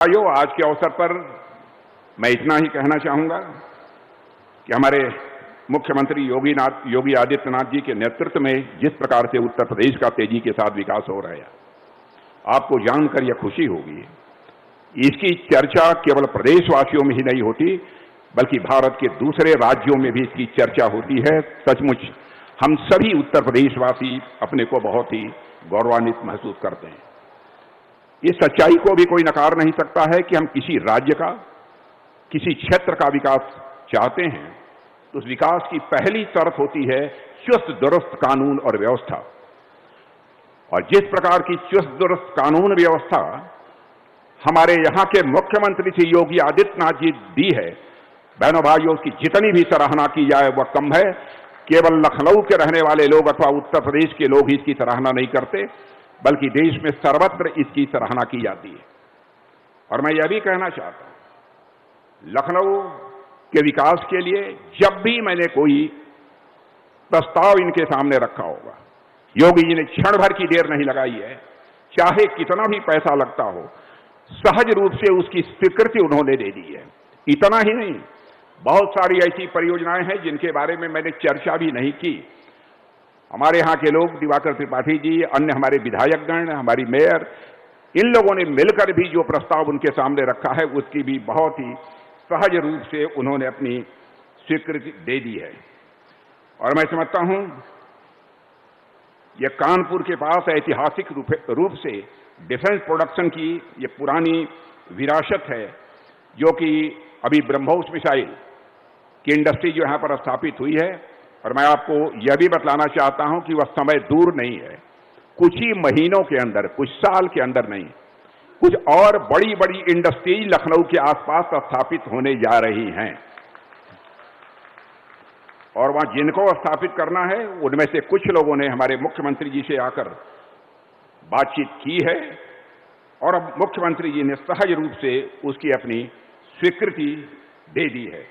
आयो आज के अवसर पर मैं इतना ही कहना चाहूंगा कि हमारे मुख्यमंत्री योगी आदित्यनाथ जी के नेतृत्व में जिस प्रकार से उत्तर प्रदेश का तेजी के साथ विकास हो रहा है, आपको जानकर यह खुशी होगी। इसकी चर्चा केवल प्रदेशवासियों में ही नहीं होती, बल्कि भारत के दूसरे राज्यों में भी इसकी चर्चा होती है। सचमुच हम सभी उत्तर प्रदेशवासी अपने को बहुत ही गौरवान्वित महसूस करते हैं। इस सच्चाई को भी कोई नकार नहीं सकता है कि हम किसी राज्य का, किसी क्षेत्र का विकास चाहते हैं तो उस विकास की पहली शर्त होती है चुस्त दुरुस्त कानून और व्यवस्था। और जिस प्रकार की चुस्त दुरुस्त कानून व्यवस्था हमारे यहां के मुख्यमंत्री श्री योगी आदित्यनाथ जी दी है, बहनों भाइयों, उसकी जितनी भी सराहना की जाए वह कम है। केवल लखनऊ के रहने वाले लोग अथवा उत्तर प्रदेश के लोग ही इसकी सराहना नहीं करते, बल्कि देश में सर्वत्र इसकी सराहना की जाती है। और मैं यह भी कहना चाहता हूं, लखनऊ के विकास के लिए जब भी मैंने कोई प्रस्ताव इनके सामने रखा होगा, योगी जी ने क्षण भर की देर नहीं लगाई है। चाहे कितना भी पैसा लगता हो, सहज रूप से उसकी स्वीकृति उन्होंने दे दी है। इतना ही नहीं, बहुत सारी ऐसी परियोजनाएं हैं जिनके बारे में मैंने चर्चा भी नहीं की। हमारे यहां के लोग, दिवाकर त्रिपाठी जी, अन्य हमारे विधायकगण, हमारी मेयर, इन लोगों ने मिलकर भी जो प्रस्ताव उनके सामने रखा है उसकी भी बहुत ही सहज रूप से उन्होंने अपनी स्वीकृति दे दी है। और मैं समझता हूं यह कानपुर के पास ऐतिहासिक रूप से डिफेंस प्रोडक्शन की ये पुरानी विरासत है, जो कि अभी ब्रह्मोस मिसाइल की इंडस्ट्री जो यहां पर स्थापित हुई है। और मैं आपको यह भी बतलाना चाहता हूं कि वह समय दूर नहीं है, कुछ ही महीनों के अंदर, कुछ साल के अंदर नहीं, कुछ और बड़ी बड़ी इंडस्ट्रीज लखनऊ के आसपास स्थापित होने जा रही हैं। और वहां जिनको स्थापित करना है उनमें से कुछ लोगों ने हमारे मुख्यमंत्री जी से आकर बातचीत की है और अब मुख्यमंत्री जी ने सहज रूप से उसकी अपनी स्वीकृति दे दी है।